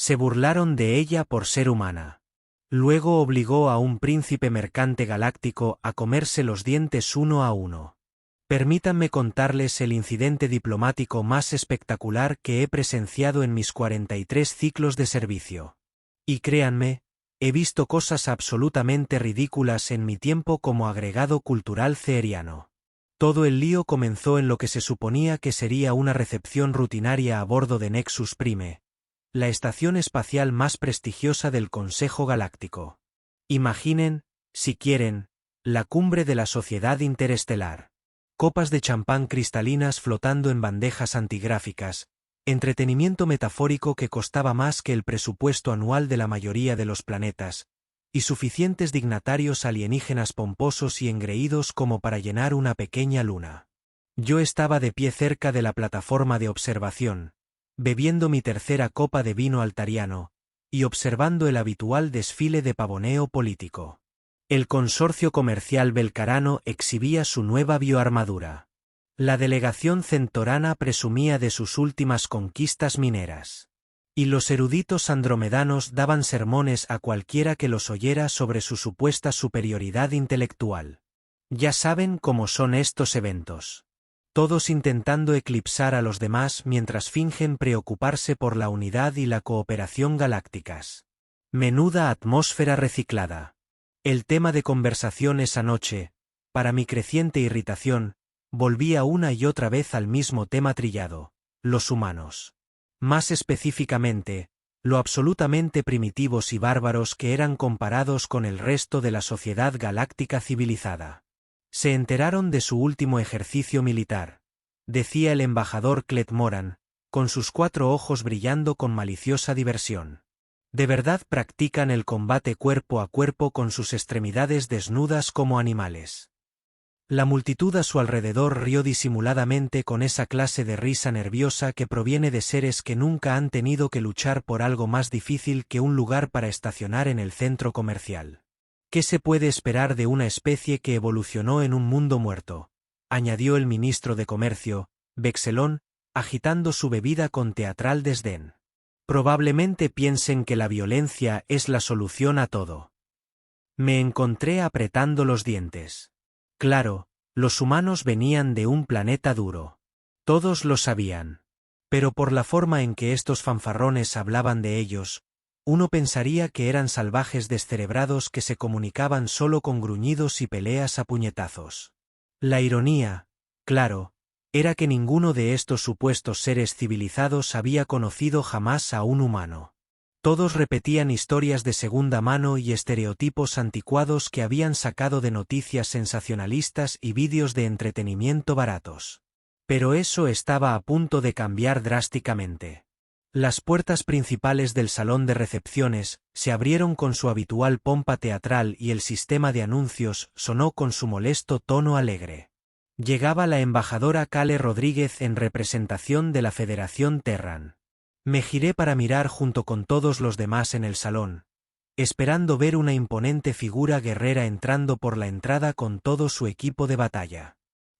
Se burlaron de ella por ser humana. Luego obligó a un príncipe mercante galáctico a comerse los dientes uno a uno. Permítanme contarles el incidente diplomático más espectacular que he presenciado en mis 43 ciclos de servicio. Y créanme, he visto cosas absolutamente ridículas en mi tiempo como agregado cultural ceeriano. Todo el lío comenzó en lo que se suponía que sería una recepción rutinaria a bordo de Nexus Prime, la estación espacial más prestigiosa del Consejo Galáctico. Imaginen, si quieren, la cumbre de la sociedad interestelar. Copas de champán cristalinas flotando en bandejas antigráficas, entretenimiento metafórico que costaba más que el presupuesto anual de la mayoría de los planetas, y suficientes dignatarios alienígenas pomposos y engreídos como para llenar una pequeña luna. Yo estaba de pie cerca de la plataforma de observación, bebiendo mi tercera copa de vino altariano, y observando el habitual desfile de pavoneo político. El consorcio comercial belcarano exhibía su nueva bioarmadura. La delegación centorana presumía de sus últimas conquistas mineras. Y los eruditos andromedanos daban sermones a cualquiera que los oyera sobre su supuesta superioridad intelectual. Ya saben cómo son estos eventos. Todos intentando eclipsar a los demás mientras fingen preocuparse por la unidad y la cooperación galácticas. Menuda atmósfera reciclada. El tema de conversación esa noche, para mi creciente irritación, volvía una y otra vez al mismo tema trillado: los humanos. Más específicamente, lo absolutamente primitivos y bárbaros que eran comparados con el resto de la sociedad galáctica civilizada. Se enteraron de su último ejercicio militar, decía el embajador Clet Moran, con sus 4 ojos brillando con maliciosa diversión. De verdad practican el combate cuerpo a cuerpo con sus extremidades desnudas como animales. La multitud a su alrededor rió disimuladamente con esa clase de risa nerviosa que proviene de seres que nunca han tenido que luchar por algo más difícil que un lugar para estacionar en el centro comercial. ¿Qué se puede esperar de una especie que evolucionó en un mundo muerto?, añadió el ministro de Comercio, Vexelón, agitando su bebida con teatral desdén. Probablemente piensen que la violencia es la solución a todo. Me encontré apretando los dientes. Claro, los humanos venían de un planeta duro. Todos lo sabían. Pero por la forma en que estos fanfarrones hablaban de ellos, uno pensaría que eran salvajes descerebrados que se comunicaban solo con gruñidos y peleas a puñetazos. La ironía, claro, era que ninguno de estos supuestos seres civilizados había conocido jamás a un humano. Todos repetían historias de segunda mano y estereotipos anticuados que habían sacado de noticias sensacionalistas y vídeos de entretenimiento baratos. Pero eso estaba a punto de cambiar drásticamente. Las puertas principales del salón de recepciones se abrieron con su habitual pompa teatral y el sistema de anuncios sonó con su molesto tono alegre. Llegaba la embajadora Kale Rodríguez en representación de la Federación Terran. Me giré para mirar junto con todos los demás en el salón, esperando ver una imponente figura guerrera entrando por la entrada con todo su equipo de batalla.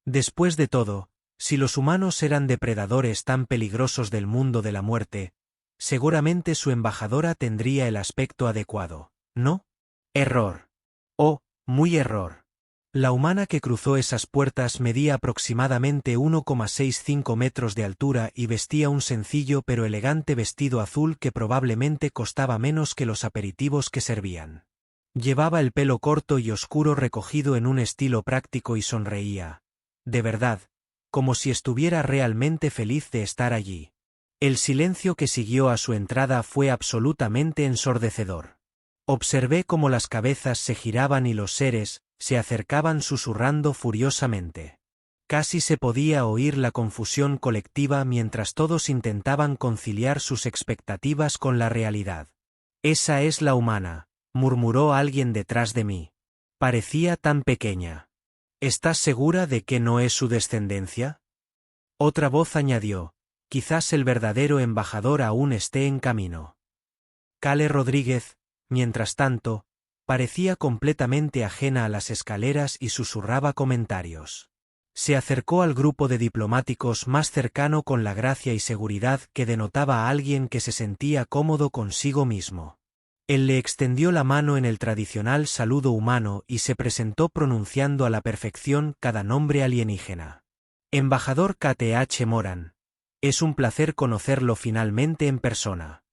Después de todo, si los humanos eran depredadores tan peligrosos del mundo de la muerte, seguramente su embajadora tendría el aspecto adecuado, ¿no? Error. Oh, muy error. La humana que cruzó esas puertas medía aproximadamente 1,65 metros de altura y vestía un sencillo pero elegante vestido azul que probablemente costaba menos que los aperitivos que servían. Llevaba el pelo corto y oscuro recogido en un estilo práctico y sonreía, de verdad, como si estuviera realmente feliz de estar allí. El silencio que siguió a su entrada fue absolutamente ensordecedor. Observé cómo las cabezas se giraban y los seres se acercaban susurrando furiosamente. Casi se podía oír la confusión colectiva mientras todos intentaban conciliar sus expectativas con la realidad. «Esa es la humana», murmuró alguien detrás de mí. Parecía tan pequeña. ¿Estás segura de que no es su descendencia? Otra voz añadió, quizás el verdadero embajador aún esté en camino. Kale Rodríguez, mientras tanto, parecía completamente ajena a las escaleras y susurraba comentarios. Se acercó al grupo de diplomáticos más cercano con la gracia y seguridad que denotaba a alguien que se sentía cómodo consigo mismo. Él le extendió la mano en el tradicional saludo humano y se presentó pronunciando a la perfección cada nombre alienígena. Embajador K.T.H. Moran. Es un placer conocerlo finalmente en persona.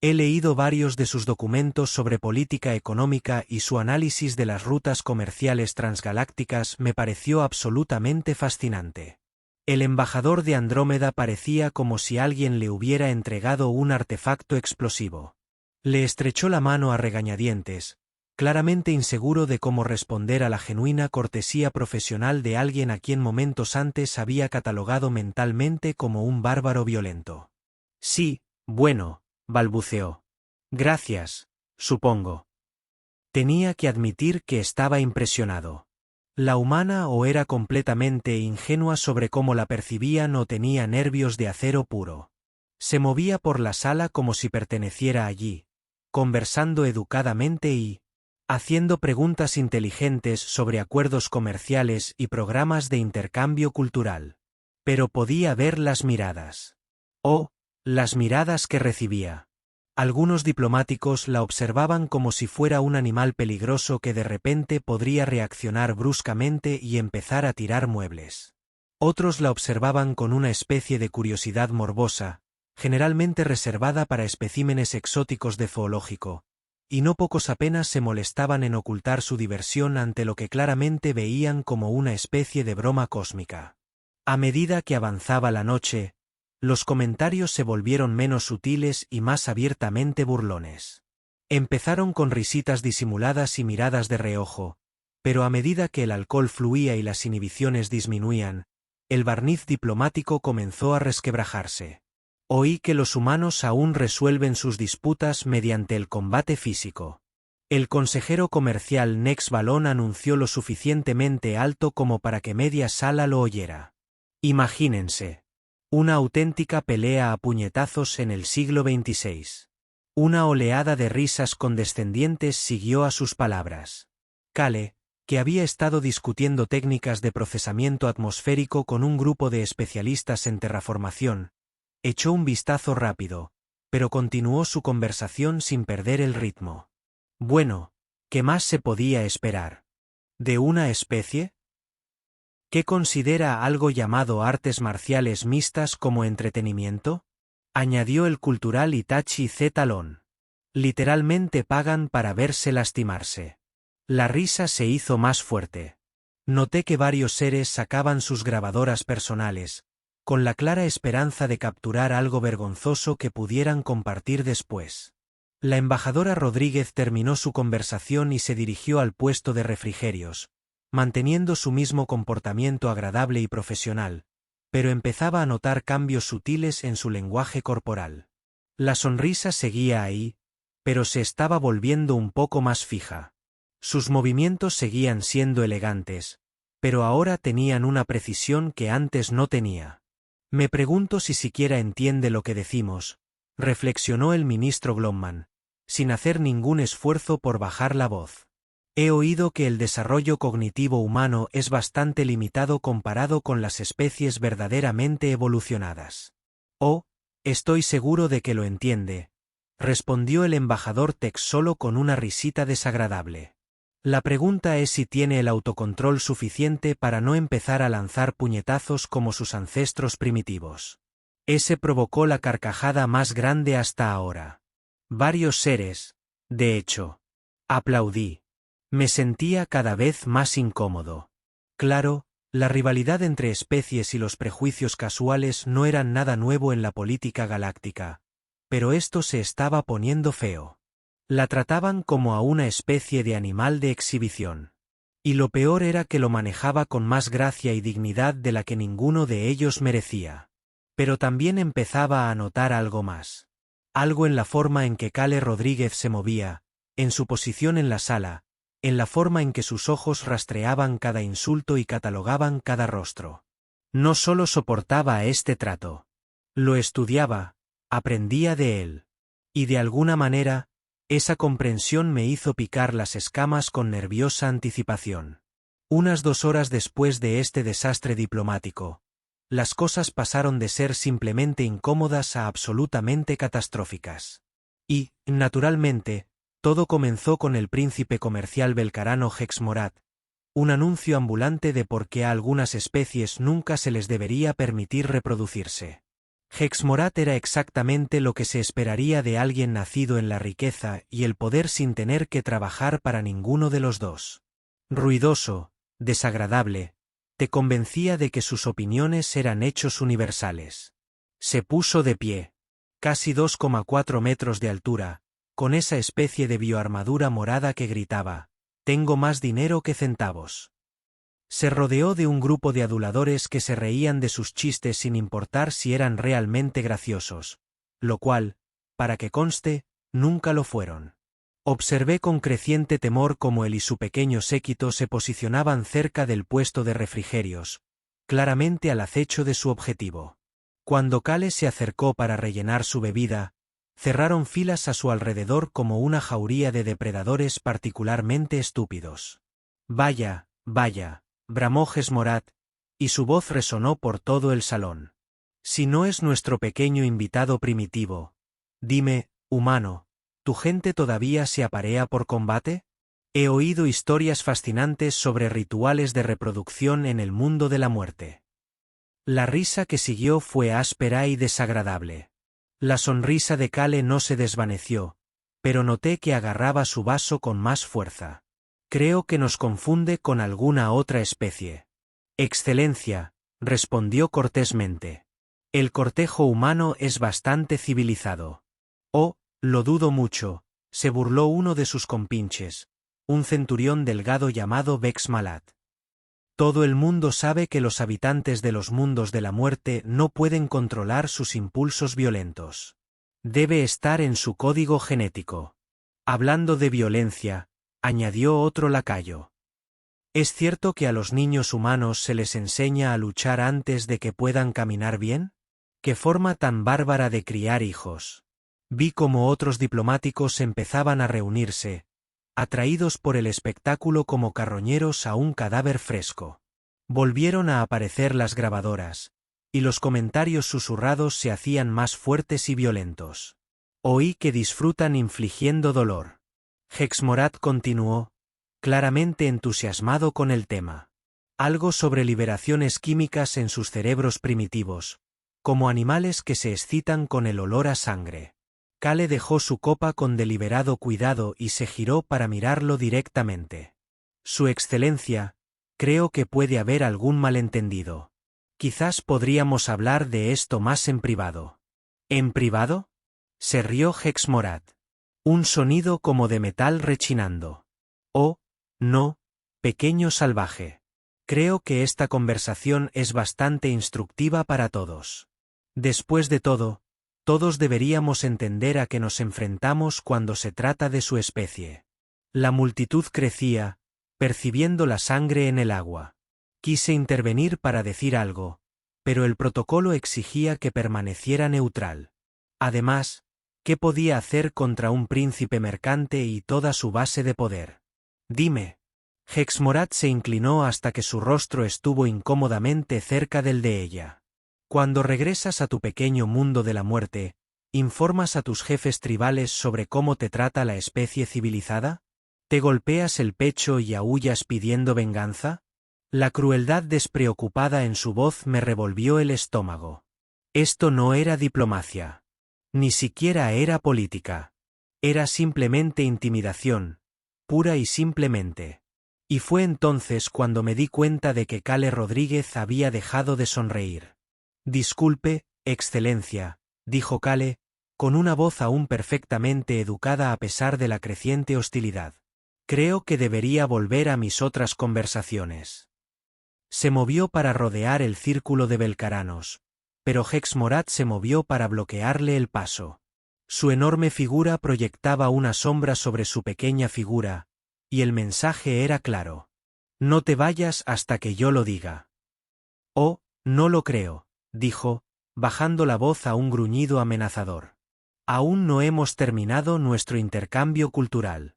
He leído varios de sus documentos sobre política económica y su análisis de las rutas comerciales transgalácticas me pareció absolutamente fascinante. El embajador de Andrómeda parecía como si alguien le hubiera entregado un artefacto explosivo. Le estrechó la mano a regañadientes, claramente inseguro de cómo responder a la genuina cortesía profesional de alguien a quien momentos antes había catalogado mentalmente como un bárbaro violento. Sí, bueno, balbuceó. Gracias, supongo. Tenía que admitir que estaba impresionado. La humana o era completamente ingenua sobre cómo la percibían o tenía nervios de acero puro. Se movía por la sala como si perteneciera allí, conversando educadamente y haciendo preguntas inteligentes sobre acuerdos comerciales y programas de intercambio cultural. Pero podía ver las miradas. Oh, las miradas que recibía. Algunos diplomáticos la observaban como si fuera un animal peligroso que de repente podría reaccionar bruscamente y empezar a tirar muebles. Otros la observaban con una especie de curiosidad morbosa, generalmente reservada para especímenes exóticos de zoológico, y no pocos apenas se molestaban en ocultar su diversión ante lo que claramente veían como una especie de broma cósmica. A medida que avanzaba la noche, los comentarios se volvieron menos sutiles y más abiertamente burlones. Empezaron con risitas disimuladas y miradas de reojo, pero a medida que el alcohol fluía y las inhibiciones disminuían, el barniz diplomático comenzó a resquebrajarse. Oí que los humanos aún resuelven sus disputas mediante el combate físico. El consejero comercial Nex Balón anunció lo suficientemente alto como para que media sala lo oyera. Imagínense. Una auténtica pelea a puñetazos en el siglo XXVI. Una oleada de risas condescendientes siguió a sus palabras. Cale, que había estado discutiendo técnicas de procesamiento atmosférico con un grupo de especialistas en terraformación, echó un vistazo rápido, pero continuó su conversación sin perder el ritmo. Bueno, ¿qué más se podía esperar? ¿De una especie? ¿Qué considera algo llamado artes marciales mixtas como entretenimiento? Añadió el cultural Itachi Z. Talón. Literalmente pagan para verse lastimarse. La risa se hizo más fuerte. Noté que varios seres sacaban sus grabadoras personales, con la clara esperanza de capturar algo vergonzoso que pudieran compartir después. La embajadora Rodríguez terminó su conversación y se dirigió al puesto de refrigerios, manteniendo su mismo comportamiento agradable y profesional, pero empezaba a notar cambios sutiles en su lenguaje corporal. La sonrisa seguía ahí, pero se estaba volviendo un poco más fija. Sus movimientos seguían siendo elegantes, pero ahora tenían una precisión que antes no tenía. Me pregunto si siquiera entiende lo que decimos, reflexionó el ministro Glomman, sin hacer ningún esfuerzo por bajar la voz. He oído que el desarrollo cognitivo humano es bastante limitado comparado con las especies verdaderamente evolucionadas. Oh, estoy seguro de que lo entiende, respondió el embajador Tex solo con una risita desagradable. La pregunta es si tiene el autocontrol suficiente para no empezar a lanzar puñetazos como sus ancestros primitivos. Ese provocó la carcajada más grande hasta ahora. Varios seres, de hecho. Aplaudí. Me sentía cada vez más incómodo. Claro, la rivalidad entre especies y los prejuicios casuales no eran nada nuevo en la política galáctica, pero esto se estaba poniendo feo. La trataban como a una especie de animal de exhibición. Y lo peor era que lo manejaba con más gracia y dignidad de la que ninguno de ellos merecía. Pero también empezaba a notar algo más. Algo en la forma en que Cale Rodríguez se movía, en su posición en la sala, en la forma en que sus ojos rastreaban cada insulto y catalogaban cada rostro. No solo soportaba este trato. Lo estudiaba, aprendía de él. Y de alguna manera, esa comprensión me hizo picar las escamas con nerviosa anticipación. Unas 2 horas después de este desastre diplomático, las cosas pasaron de ser simplemente incómodas a absolutamente catastróficas. Y, naturalmente, todo comenzó con el príncipe comercial belcarano Hexmorat, un anuncio ambulante de por qué a algunas especies nunca se les debería permitir reproducirse. Hexmorat era exactamente lo que se esperaría de alguien nacido en la riqueza y el poder sin tener que trabajar para ninguno de los dos. Ruidoso, desagradable, te convencía de que sus opiniones eran hechos universales. Se puso de pie, casi 2,4 metros de altura, con esa especie de bioarmadura morada que gritaba: «Tengo más dinero que centavos». Se rodeó de un grupo de aduladores que se reían de sus chistes sin importar si eran realmente graciosos, lo cual, para que conste, nunca lo fueron. Observé con creciente temor cómo él y su pequeño séquito se posicionaban cerca del puesto de refrigerios, claramente al acecho de su objetivo. Cuando Kale se acercó para rellenar su bebida, cerraron filas a su alrededor como una jauría de depredadores particularmente estúpidos. «Vaya, vaya», bramó Hexmorat, y su voz resonó por todo el salón. «Si no es nuestro pequeño invitado primitivo, dime, humano, ¿tu gente todavía se aparea por combate? He oído historias fascinantes sobre rituales de reproducción en el mundo de la muerte». La risa que siguió fue áspera y desagradable. La sonrisa de Kale no se desvaneció, pero noté que agarraba su vaso con más fuerza. «Creo que nos confunde con alguna otra especie». «Excelencia», respondió cortésmente. «El cortejo humano es bastante civilizado». «Oh, lo dudo mucho», se burló uno de sus compinches, un centurión delgado llamado Vex Malat. «Todo el mundo sabe que los habitantes de los mundos de la muerte no pueden controlar sus impulsos violentos. Debe estar en su código genético». Hablando de violencia, añadió otro lacayo. ¿Es cierto que a los niños humanos se les enseña a luchar antes de que puedan caminar bien? ¿Qué forma tan bárbara de criar hijos? Vi cómo otros diplomáticos empezaban a reunirse, atraídos por el espectáculo como carroñeros a un cadáver fresco. Volvieron a aparecer las grabadoras, y los comentarios susurrados se hacían más fuertes y violentos. Oí que disfrutan infligiendo dolor. Hexmorat continuó, claramente entusiasmado con el tema. Algo sobre liberaciones químicas en sus cerebros primitivos, como animales que se excitan con el olor a sangre. Kale dejó su copa con deliberado cuidado y se giró para mirarlo directamente. «Su Excelencia, creo que puede haber algún malentendido. Quizás podríamos hablar de esto más en privado». «¿En privado?», se rió Hexmorat. Un sonido como de metal rechinando. «Oh, no, pequeño salvaje. Creo que esta conversación es bastante instructiva para todos. Después de todo, todos deberíamos entender a qué nos enfrentamos cuando se trata de su especie». La multitud crecía, percibiendo la sangre en el agua. Quise intervenir para decir algo, pero el protocolo exigía que permaneciera neutral. Además, ¿qué podía hacer contra un príncipe mercante y toda su base de poder? «Dime». Hexmorat se inclinó hasta que su rostro estuvo incómodamente cerca del de ella. «Cuando regresas a tu pequeño mundo de la muerte, ¿informas a tus jefes tribales sobre cómo te trata la especie civilizada? ¿Te golpeas el pecho y aúllas pidiendo venganza?» La crueldad despreocupada en su voz me revolvió el estómago. Esto no era diplomacia. Ni siquiera era política. Era simplemente intimidación, pura y simplemente. Y fue entonces cuando me di cuenta de que Kale Rodríguez había dejado de sonreír. «Disculpe, Excelencia», dijo Kale, con una voz aún perfectamente educada a pesar de la creciente hostilidad. «Creo que debería volver a mis otras conversaciones». Se movió para rodear el círculo de belcaranos, pero Hexmorat se movió para bloquearle el paso. Su enorme figura proyectaba una sombra sobre su pequeña figura, y el mensaje era claro. «No te vayas hasta que yo lo diga». «Oh, no lo creo», dijo, bajando la voz a un gruñido amenazador. «Aún no hemos terminado nuestro intercambio cultural.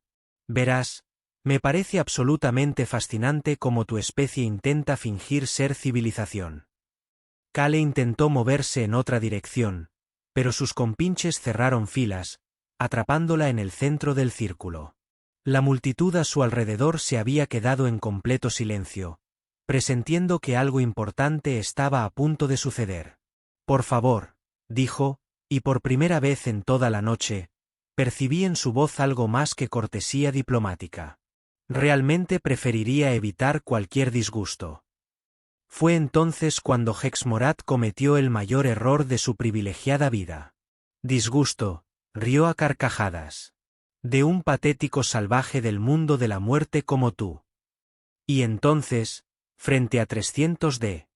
Verás, Me parece absolutamente fascinante cómo tu especie intenta fingir ser civilización. Kale intentó moverse en otra dirección, pero sus compinches cerraron filas, atrapándola en el centro del círculo. La multitud a su alrededor se había quedado en completo silencio, presintiendo que algo importante estaba a punto de suceder. Por favor, dijo, y por primera vez en toda la noche, percibí en su voz algo más que cortesía diplomática. Realmente preferiría evitar cualquier disgusto. Fue entonces cuando Hexmorath cometió el mayor error de su privilegiada vida. Disgusto, rió a carcajadas. De un patético salvaje del mundo de la muerte como tú. Y entonces, frente a 300 de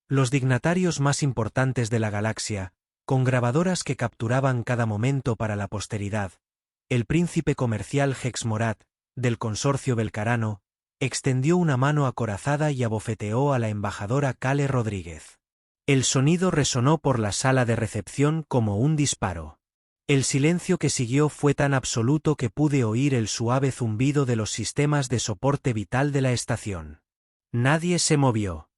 los dignatarios más importantes de la galaxia, con grabadoras que capturaban cada momento para la posteridad, el príncipe comercial Hexmorath, del consorcio belcarano, extendió una mano acorazada y abofeteó a la embajadora Kale Rodríguez. El sonido resonó por la sala de recepción como un disparo. El silencio que siguió fue tan absoluto que pude oír el suave zumbido de los sistemas de soporte vital de la estación. Nadie se movió.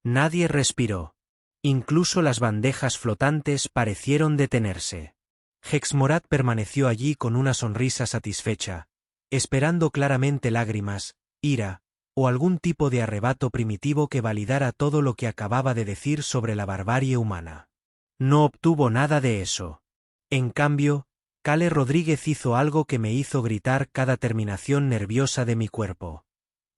Nadie respiró. Incluso las bandejas flotantes parecieron detenerse. Hexmorath permaneció allí con una sonrisa satisfecha, esperando claramente lágrimas, ira, o algún tipo de arrebato primitivo que validara todo lo que acababa de decir sobre la barbarie humana. No obtuvo nada de eso. En cambio, Kale Rodríguez hizo algo que me hizo gritar cada terminación nerviosa de mi cuerpo.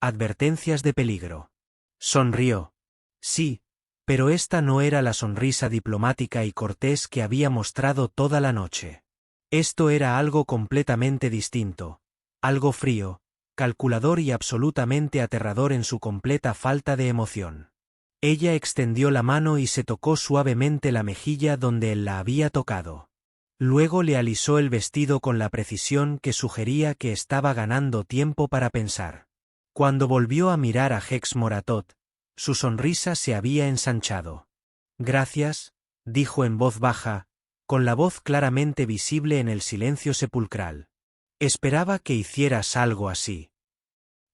Advertencias de peligro. Sonrió. Sí, pero esta no era la sonrisa diplomática y cortés que había mostrado toda la noche. Esto era algo completamente distinto, algo frío, calculador y absolutamente aterrador en su completa falta de emoción. Ella extendió la mano y se tocó suavemente la mejilla donde él la había tocado. Luego le alisó el vestido con la precisión que sugería que estaba ganando tiempo para pensar. Cuando volvió a mirar a Hexmorath, su sonrisa se había ensanchado. Gracias, dijo en voz baja, con la voz claramente visible en el silencio sepulcral. Esperaba que hicieras algo así.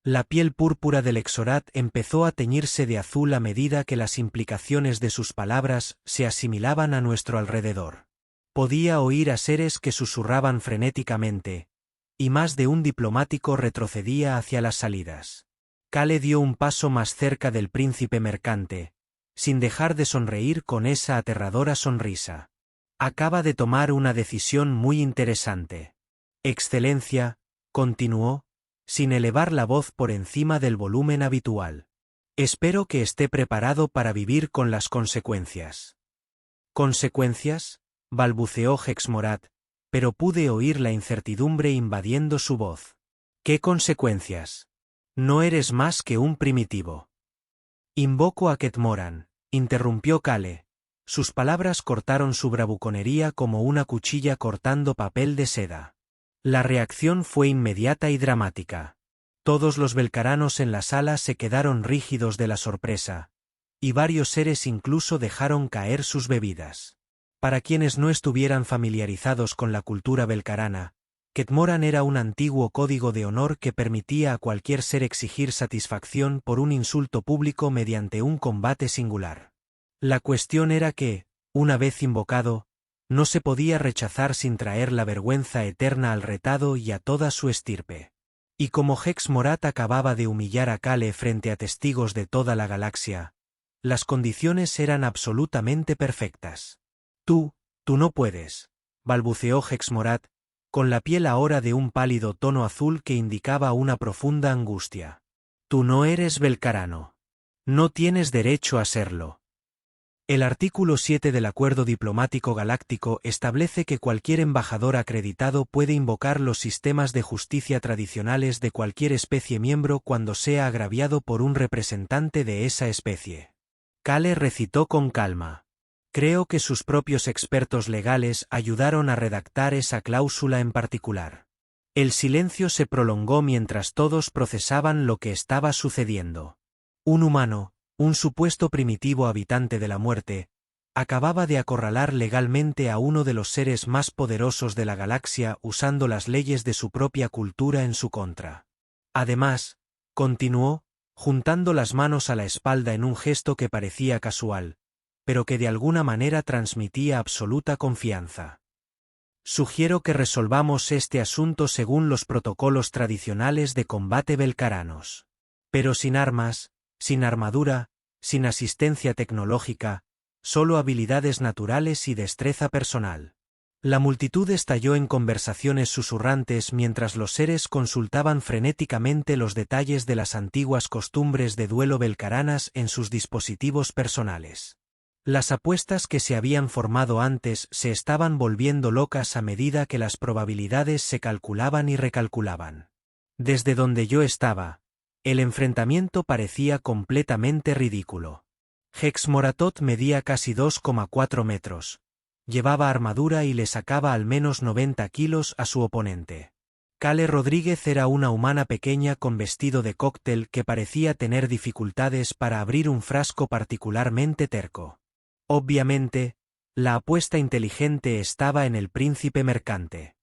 La piel púrpura del Exorat empezó a teñirse de azul a medida que las implicaciones de sus palabras se asimilaban a nuestro alrededor. Podía oír a seres que susurraban frenéticamente, y más de un diplomático retrocedía hacia las salidas. Kale dio un paso más cerca del príncipe mercante, sin dejar de sonreír con esa aterradora sonrisa. Acaba de tomar una decisión muy interesante. Excelencia, continuó, sin elevar la voz por encima del volumen habitual. Espero que esté preparado para vivir con las consecuencias. ¿Consecuencias?, balbuceó Hexmorath, pero pude oír la incertidumbre invadiendo su voz. ¿Qué consecuencias? No eres más que un primitivo. Invoco a Ketmoran, interrumpió Kale. Sus palabras cortaron su bravuconería como una cuchilla cortando papel de seda. La reacción fue inmediata y dramática. Todos los belcaranos en la sala se quedaron rígidos de la sorpresa, y varios seres incluso dejaron caer sus bebidas. Para quienes no estuvieran familiarizados con la cultura belcarana, Ketmoran era un antiguo código de honor que permitía a cualquier ser exigir satisfacción por un insulto público mediante un combate singular. La cuestión era que, una vez invocado, no se podía rechazar sin traer la vergüenza eterna al retado y a toda su estirpe. Y como Hexmorath acababa de humillar a Kale frente a testigos de toda la galaxia, las condiciones eran absolutamente perfectas. Tú no puedes, balbuceó Hexmorath, con la piel ahora de un pálido tono azul que indicaba una profunda angustia. Tú no eres belcarano. No tienes derecho a serlo. El artículo 7 del Acuerdo Diplomático Galáctico establece que cualquier embajador acreditado puede invocar los sistemas de justicia tradicionales de cualquier especie miembro cuando sea agraviado por un representante de esa especie. Kale recitó con calma. Creo que sus propios expertos legales ayudaron a redactar esa cláusula en particular. El silencio se prolongó mientras todos procesaban lo que estaba sucediendo. Un humano, un supuesto primitivo habitante de la muerte, acababa de acorralar legalmente a uno de los seres más poderosos de la galaxia usando las leyes de su propia cultura en su contra. Además, continuó, juntando las manos a la espalda en un gesto que parecía casual, pero que de alguna manera transmitía absoluta confianza. Sugiero que resolvamos este asunto según los protocolos tradicionales de combate belcaranos. Pero sin armas, sin armadura, sin asistencia tecnológica, solo habilidades naturales y destreza personal. La multitud estalló en conversaciones susurrantes mientras los seres consultaban frenéticamente los detalles de las antiguas costumbres de duelo belcaranas en sus dispositivos personales. Las apuestas que se habían formado antes se estaban volviendo locas a medida que las probabilidades se calculaban y recalculaban. Desde donde yo estaba, el enfrentamiento parecía completamente ridículo. Hex Moratot medía casi 2,4 metros. Llevaba armadura y le sacaba al menos 90 kilos a su oponente. Kale Rodríguez era una humana pequeña con vestido de cóctel que parecía tener dificultades para abrir un frasco particularmente terco. Obviamente, la apuesta inteligente estaba en el príncipe mercante.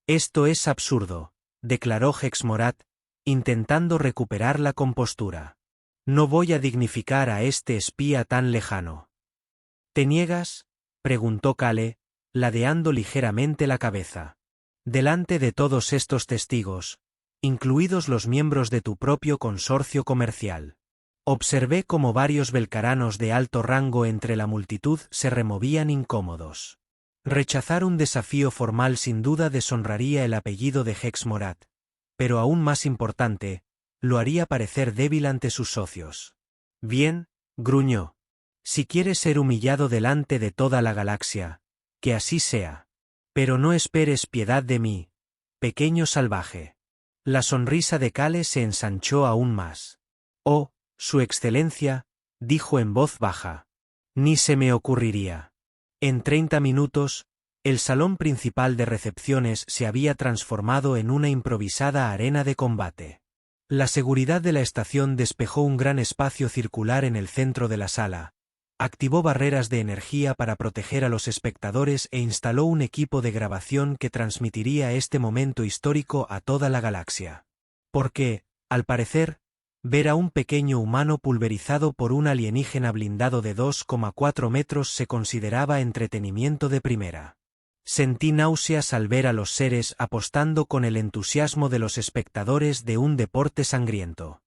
Esto es absurdo, declaró Hex Morat, intentando recuperar la compostura. No voy a dignificar a este espía tan lejano. ¿Te niegas?, preguntó Kale, ladeando ligeramente la cabeza. Delante de todos estos testigos, incluidos los miembros de tu propio consorcio comercial. Observé cómo varios belcaranos de alto rango entre la multitud se removían incómodos. Rechazar un desafío formal sin duda deshonraría el apellido de Hex Morat, pero aún más importante, lo haría parecer débil ante sus socios. Bien, gruñó. Si quieres ser humillado delante de toda la galaxia, que así sea. Pero no esperes piedad de mí, pequeño salvaje. La sonrisa de Kale se ensanchó aún más. Oh, Su Excelencia, dijo en voz baja. Ni se me ocurriría. En 30 minutos, el salón principal de recepciones se había transformado en una improvisada arena de combate. La seguridad de la estación despejó un gran espacio circular en el centro de la sala, activó barreras de energía para proteger a los espectadores e instaló un equipo de grabación que transmitiría este momento histórico a toda la galaxia. Porque, al parecer, ver a un pequeño humano pulverizado por un alienígena blindado de 2,4 metros se consideraba entretenimiento de primera. Sentí náuseas al ver a los seres apostando con el entusiasmo de los espectadores de un deporte sangriento.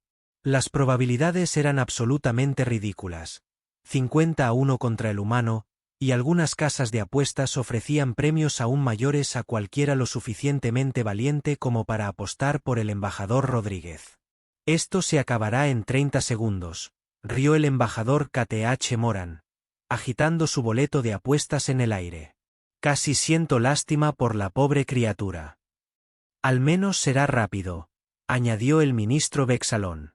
Las probabilidades eran absolutamente ridículas. 50-1 contra el humano, y algunas casas de apuestas ofrecían premios aún mayores a cualquiera lo suficientemente valiente como para apostar por el embajador Rodríguez. Esto se acabará en 30 segundos, rió el embajador KTH Moran, agitando su boleto de apuestas en el aire. Casi siento lástima por la pobre criatura. Al menos será rápido, añadió el ministro Vexalón.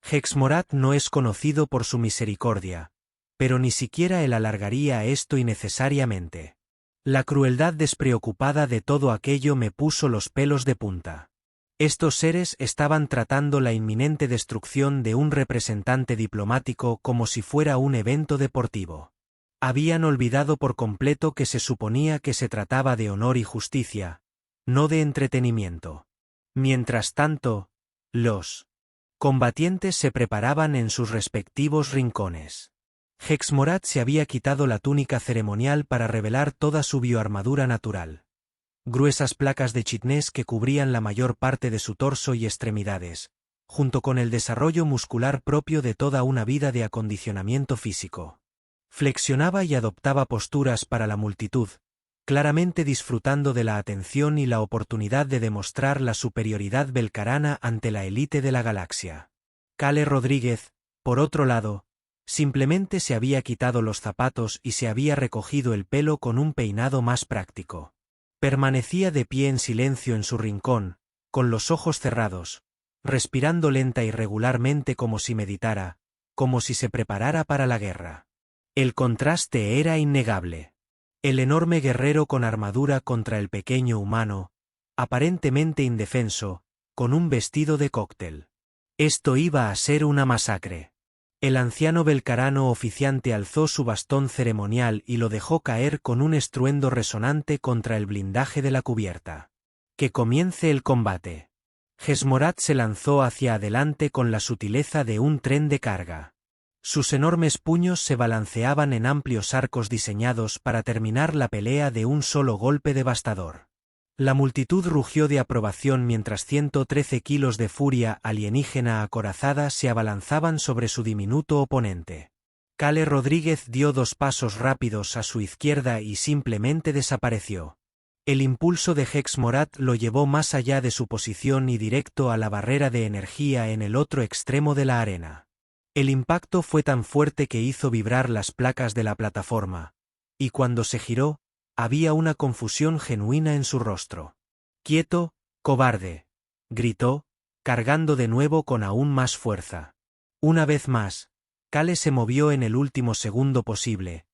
Hex Morat no es conocido por su misericordia, pero ni siquiera él alargaría esto innecesariamente. La crueldad despreocupada de todo aquello me puso los pelos de punta. Estos seres estaban tratando la inminente destrucción de un representante diplomático como si fuera un evento deportivo. Habían olvidado por completo que se suponía que se trataba de honor y justicia, no de entretenimiento. Mientras tanto, los combatientes se preparaban en sus respectivos rincones. Hex Morat se había quitado la túnica ceremonial para revelar toda su bioarmadura natural. Gruesas placas de chitnés que cubrían la mayor parte de su torso y extremidades, junto con el desarrollo muscular propio de toda una vida de acondicionamiento físico. Flexionaba y adoptaba posturas para la multitud, claramente disfrutando de la atención y la oportunidad de demostrar la superioridad belcarana ante la élite de la galaxia. Kale Rodríguez, por otro lado, simplemente se había quitado los zapatos y se había recogido el pelo con un peinado más práctico. Permanecía de pie en silencio en su rincón, con los ojos cerrados, respirando lenta y regularmente como si meditara, como si se preparara para la guerra. El contraste era innegable. El enorme guerrero con armadura contra el pequeño humano, aparentemente indefenso, con un vestido de cóctel. Esto iba a ser una masacre. El anciano belcarano oficiante alzó su bastón ceremonial y lo dejó caer con un estruendo resonante contra el blindaje de la cubierta. Que comience el combate. Hexmorath se lanzó hacia adelante con la sutileza de un tren de carga. Sus enormes puños se balanceaban en amplios arcos diseñados para terminar la pelea de un solo golpe devastador. La multitud rugió de aprobación mientras 113 kilos de furia alienígena acorazada se abalanzaban sobre su diminuto oponente. Kale Rodríguez dio 2 pasos rápidos a su izquierda y simplemente desapareció. El impulso de Hexmorath lo llevó más allá de su posición y directo a la barrera de energía en el otro extremo de la arena. El impacto fue tan fuerte que hizo vibrar las placas de la plataforma, y cuando se giró, había una confusión genuina en su rostro. «¡Quieto, cobarde!», gritó, cargando de nuevo con aún más fuerza. Una vez más, Kale se movió en el último segundo posible,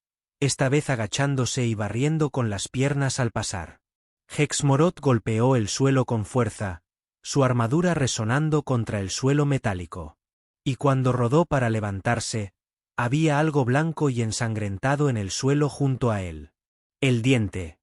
esta vez agachándose y barriendo con las piernas al pasar. Hexmorath golpeó el suelo con fuerza, su armadura resonando contra el suelo metálico. Y cuando rodó para levantarse, había algo blanco y ensangrentado en el suelo junto a él. El diente.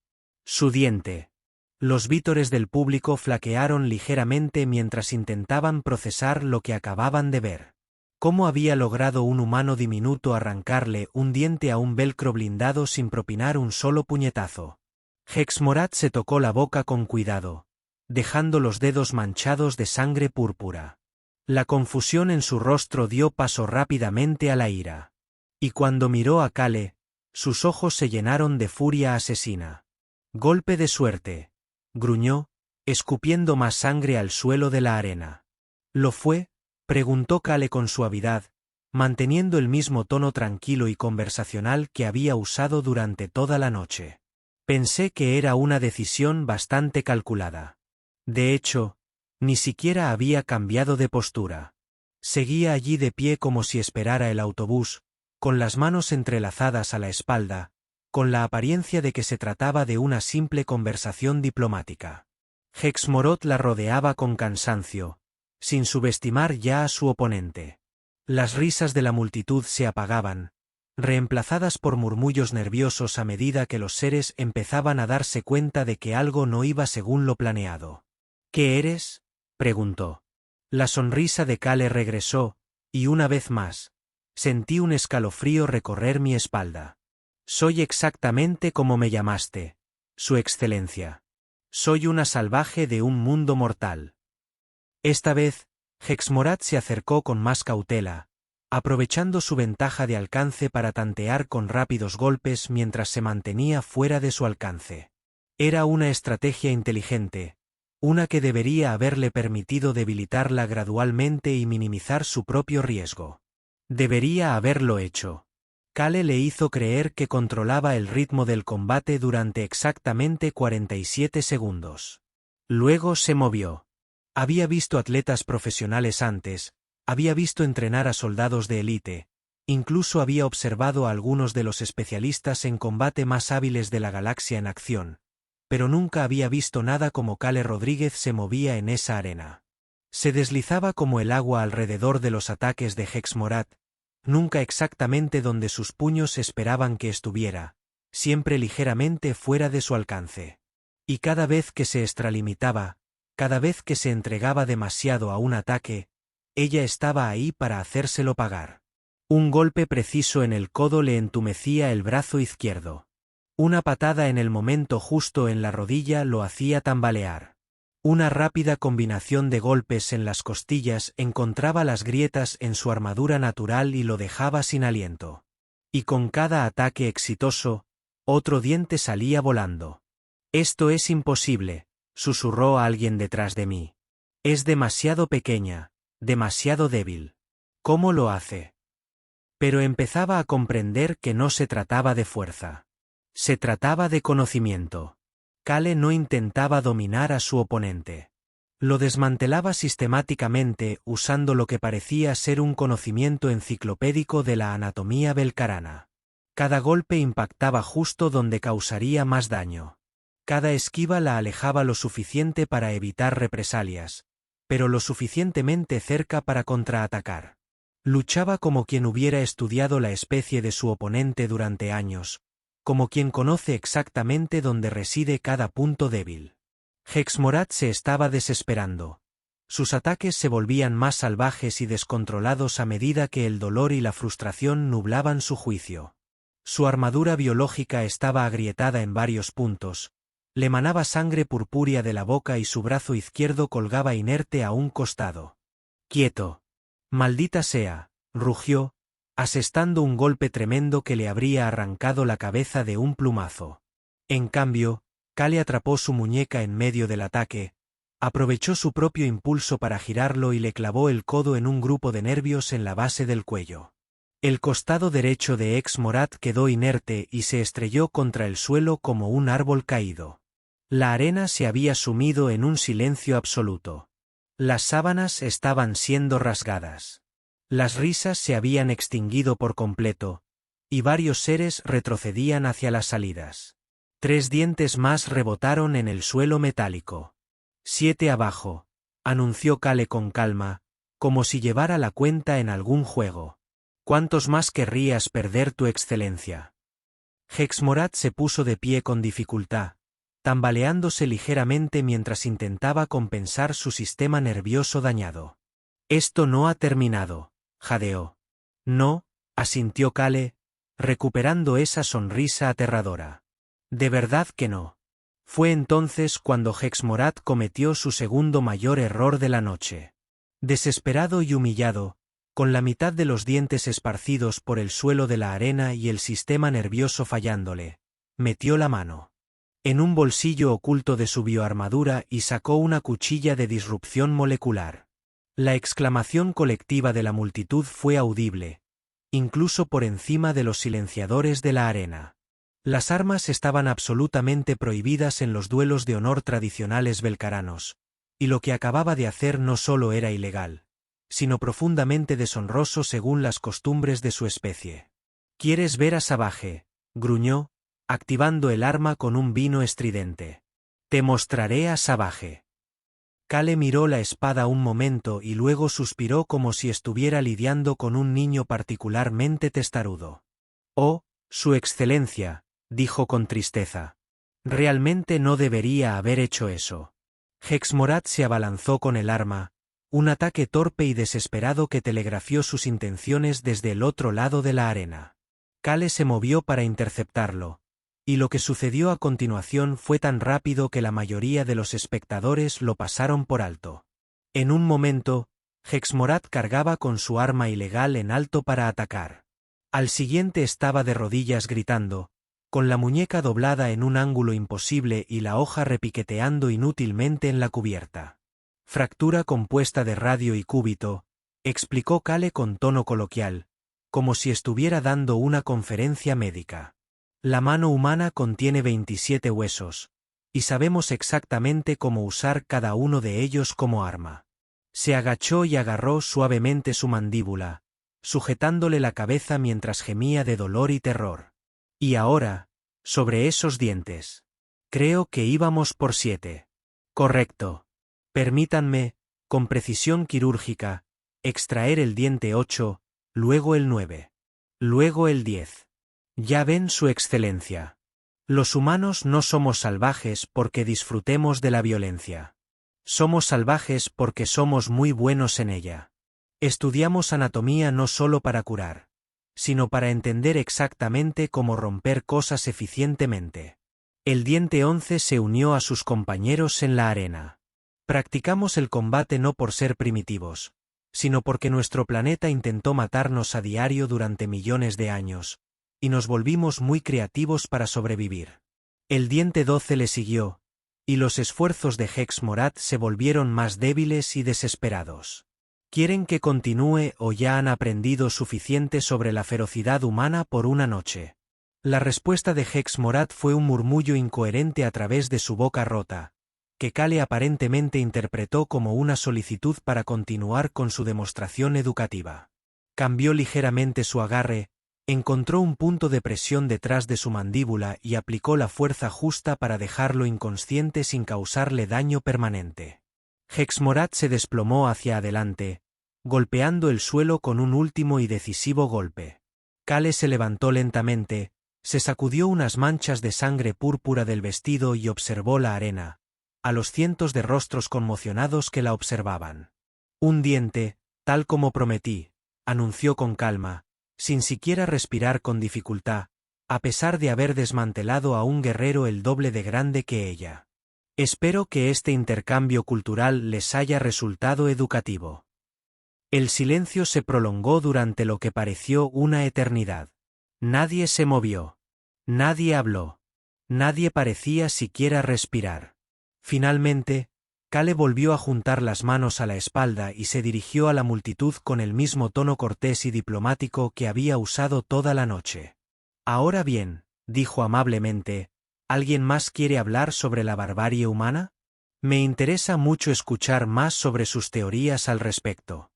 Su diente. Los vítores del público flaquearon ligeramente mientras intentaban procesar lo que acababan de ver. ¿Cómo había logrado un humano diminuto arrancarle un diente a un velcro blindado sin propinar un solo puñetazo? Hexmorath se tocó la boca con cuidado, dejando los dedos manchados de sangre púrpura. La confusión en su rostro dio paso rápidamente a la ira. Y cuando miró a Kale, sus ojos se llenaron de furia asesina. «Golpe de suerte», gruñó, escupiendo más sangre al suelo de la arena. «¿Lo fue?», preguntó Kale con suavidad, manteniendo el mismo tono tranquilo y conversacional que había usado durante toda la noche. «Pensé que era una decisión bastante calculada. De hecho, ni siquiera había cambiado de postura. Seguía allí de pie como si esperara el autobús, con las manos entrelazadas a la espalda, con la apariencia de que se trataba de una simple conversación diplomática. Hexmorath la rodeaba con cansancio, sin subestimar ya a su oponente. Las risas de la multitud se apagaban, reemplazadas por murmullos nerviosos a medida que los seres empezaban a darse cuenta de que algo no iba según lo planeado. «¿Qué eres?», preguntó. La sonrisa de Kale regresó, y una vez más, sentí un escalofrío recorrer mi espalda. «Soy exactamente como me llamaste, Su Excelencia. Soy una salvaje de un mundo mortal». Esta vez, Hexmorath se acercó con más cautela, aprovechando su ventaja de alcance para tantear con rápidos golpes mientras se mantenía fuera de su alcance. Era una estrategia inteligente, una que debería haberle permitido debilitarla gradualmente y minimizar su propio riesgo. Debería haberlo hecho. Kale le hizo creer que controlaba el ritmo del combate durante exactamente 47 segundos. Luego se movió. Había visto atletas profesionales antes, había visto entrenar a soldados de élite, incluso había observado a algunos de los especialistas en combate más hábiles de la galaxia en acción, pero nunca había visto nada como Kale Rodríguez se movía en esa arena. Se deslizaba como el agua alrededor de los ataques de Hexmorath, nunca exactamente donde sus puños esperaban que estuviera, siempre ligeramente fuera de su alcance. Y cada vez que se extralimitaba, cada vez que se entregaba demasiado a un ataque, ella estaba ahí para hacérselo pagar. Un golpe preciso en el codo le entumecía el brazo izquierdo. Una patada en el momento justo en la rodilla lo hacía tambalear. Una rápida combinación de golpes en las costillas encontraba las grietas en su armadura natural y lo dejaba sin aliento. Y con cada ataque exitoso, otro diente salía volando. «Esto es imposible», susurró alguien detrás de mí. «Es demasiado pequeña, demasiado débil. ¿Cómo lo hace?». Pero empezaba a comprender que no se trataba de fuerza. Se trataba de conocimiento. Kale no intentaba dominar a su oponente. Lo desmantelaba sistemáticamente usando lo que parecía ser un conocimiento enciclopédico de la anatomía belcarana. Cada golpe impactaba justo donde causaría más daño. Cada esquiva la alejaba lo suficiente para evitar represalias, pero lo suficientemente cerca para contraatacar. Luchaba como quien hubiera estudiado la especie de su oponente durante años, como quien conoce exactamente dónde reside cada punto débil. Hexmorath se estaba desesperando. Sus ataques se volvían más salvajes y descontrolados a medida que el dolor y la frustración nublaban su juicio. Su armadura biológica estaba agrietada en varios puntos, le manaba sangre purpúrea de la boca y su brazo izquierdo colgaba inerte a un costado. «¡Quieto! Maldita sea», rugió, asestando un golpe tremendo que le habría arrancado la cabeza de un plumazo. En cambio, Kale atrapó su muñeca en medio del ataque, aprovechó su propio impulso para girarlo y le clavó el codo en un grupo de nervios en la base del cuello. El costado derecho de Hex-Morath quedó inerte y se estrelló contra el suelo como un árbol caído. La arena se había sumido en un silencio absoluto. Las sábanas estaban siendo rasgadas. Las risas se habían extinguido por completo, y varios seres retrocedían hacia las salidas. 3 dientes más rebotaron en el suelo metálico. 7 abajo, anunció Kale con calma, como si llevara la cuenta en algún juego. ¿Cuántos más querrías perder, tu excelencia? Hex-Morath se puso de pie con dificultad, tambaleándose ligeramente mientras intentaba compensar su sistema nervioso dañado. Esto no ha terminado, jadeó. No, asintió Kale, recuperando esa sonrisa aterradora. De verdad que no. Fue entonces cuando Hex-Morath cometió su segundo mayor error de la noche. Desesperado y humillado, con la mitad de los dientes esparcidos por el suelo de la arena y el sistema nervioso fallándole, metió la mano en un bolsillo oculto de su bioarmadura y sacó una cuchilla de disrupción molecular. La exclamación colectiva de la multitud fue audible, incluso por encima de los silenciadores de la arena. Las armas estaban absolutamente prohibidas en los duelos de honor tradicionales belcaranos, y lo que acababa de hacer no solo era ilegal, sino profundamente deshonroso según las costumbres de su especie. «¿Quieres ver a Savage?», gruñó, activando el arma con un vino estridente. «Te mostraré a Savage». Kale miró la espada un momento y luego suspiró como si estuviera lidiando con un niño particularmente testarudo. «Oh, su excelencia», dijo con tristeza. «Realmente no debería haber hecho eso». Hex-Morath se abalanzó con el arma, un ataque torpe y desesperado que telegrafió sus intenciones desde el otro lado de la arena. Kale se movió para interceptarlo, y lo que sucedió a continuación fue tan rápido que la mayoría de los espectadores lo pasaron por alto. En un momento, Hex-Morath cargaba con su arma ilegal en alto para atacar. Al siguiente estaba de rodillas gritando, con la muñeca doblada en un ángulo imposible y la hoja repiqueteando inútilmente en la cubierta. «Fractura compuesta de radio y cúbito», explicó Kale con tono coloquial, como si estuviera dando una conferencia médica. «La mano humana contiene 27 huesos, y sabemos exactamente cómo usar cada uno de ellos como arma». Se agachó y agarró suavemente su mandíbula, sujetándole la cabeza mientras gemía de dolor y terror. «Y ahora, sobre esos dientes. Creo que íbamos por 7. Correcto. Permítanme, con precisión quirúrgica, extraer el diente 8, luego el 9. Luego el 10. Ya ven, su excelencia. Los humanos no somos salvajes porque disfrutemos de la violencia. Somos salvajes porque somos muy buenos en ella. Estudiamos anatomía no solo para curar, sino para entender exactamente cómo romper cosas eficientemente». El diente 11 se unió a sus compañeros en la arena. «Practicamos el combate no por ser primitivos, sino porque nuestro planeta intentó matarnos a diario durante millones de años, y nos volvimos muy creativos para sobrevivir». El diente 12 le siguió, y los esfuerzos de Hex-Morath se volvieron más débiles y desesperados. ¿Quieren que continúe o ya han aprendido suficiente sobre la ferocidad humana por una noche? La respuesta de Hex-Morath fue un murmullo incoherente a través de su boca rota, que Kale aparentemente interpretó como una solicitud para continuar con su demostración educativa. Cambió ligeramente su agarre, encontró un punto de presión detrás de su mandíbula y aplicó la fuerza justa para dejarlo inconsciente sin causarle daño permanente. Hex-Morath se desplomó hacia adelante, golpeando el suelo con un último y decisivo golpe. Kale se levantó lentamente, se sacudió unas manchas de sangre púrpura del vestido y observó la arena, a los cientos de rostros conmocionados que la observaban. Un diente, tal como prometí, anunció con calma, sin siquiera respirar con dificultad, a pesar de haber desmantelado a un guerrero el doble de grande que ella. Espero que este intercambio cultural les haya resultado educativo. El silencio se prolongó durante lo que pareció una eternidad. Nadie se movió. Nadie habló. Nadie parecía siquiera respirar. Finalmente, Kale volvió a juntar las manos a la espalda y se dirigió a la multitud con el mismo tono cortés y diplomático que había usado toda la noche. Ahora bien, dijo amablemente, ¿alguien más quiere hablar sobre la barbarie humana? Me interesa mucho escuchar más sobre sus teorías al respecto.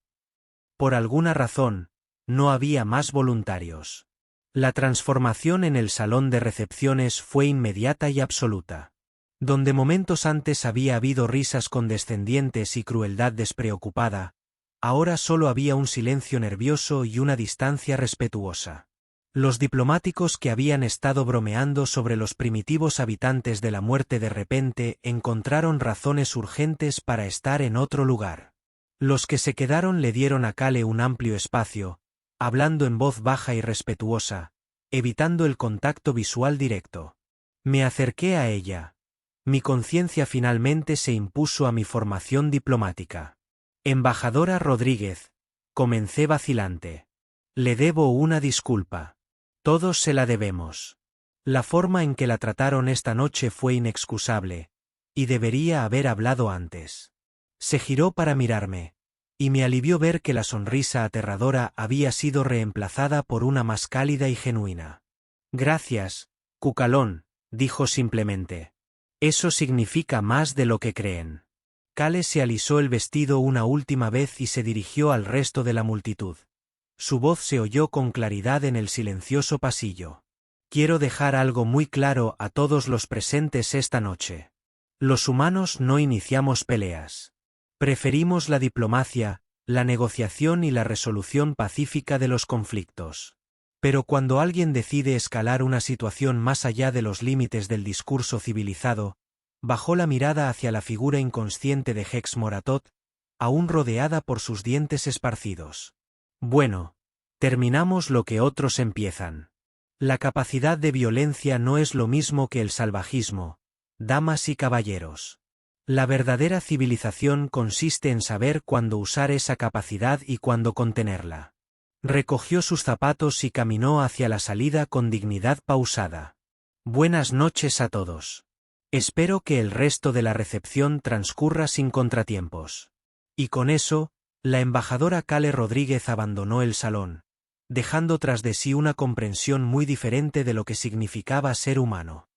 Por alguna razón, no había más voluntarios. La transformación en el salón de recepciones fue inmediata y absoluta. Donde momentos antes había habido risas condescendientes y crueldad despreocupada, ahora solo había un silencio nervioso y una distancia respetuosa. Los diplomáticos que habían estado bromeando sobre los primitivos habitantes de la muerte de repente encontraron razones urgentes para estar en otro lugar. Los que se quedaron le dieron a Kale un amplio espacio, hablando en voz baja y respetuosa, evitando el contacto visual directo. Me acerqué a ella. Mi conciencia finalmente se impuso a mi formación diplomática. Embajadora Rodríguez, comencé vacilante. Le debo una disculpa. Todos se la debemos. La forma en que la trataron esta noche fue inexcusable, y debería haber hablado antes. Se giró para mirarme, y me alivió ver que la sonrisa aterradora había sido reemplazada por una más cálida y genuina. Gracias, Cucalón, dijo simplemente. Eso significa más de lo que creen. Kale se alisó el vestido una última vez y se dirigió al resto de la multitud. Su voz se oyó con claridad en el silencioso pasillo. Quiero dejar algo muy claro a todos los presentes esta noche. Los humanos no iniciamos peleas. Preferimos la diplomacia, la negociación y la resolución pacífica de los conflictos. Pero cuando alguien decide escalar una situación más allá de los límites del discurso civilizado, bajó la mirada hacia la figura inconsciente de Hex Moratot, aún rodeada por sus dientes esparcidos. Bueno, terminamos lo que otros empiezan. La capacidad de violencia no es lo mismo que el salvajismo, damas y caballeros. La verdadera civilización consiste en saber cuándo usar esa capacidad y cuándo contenerla. Recogió sus zapatos y caminó hacia la salida con dignidad pausada. Buenas noches a todos. Espero que el resto de la recepción transcurra sin contratiempos. Y con eso, la embajadora Kale Rodríguez abandonó el salón, dejando tras de sí una comprensión muy diferente de lo que significaba ser humano.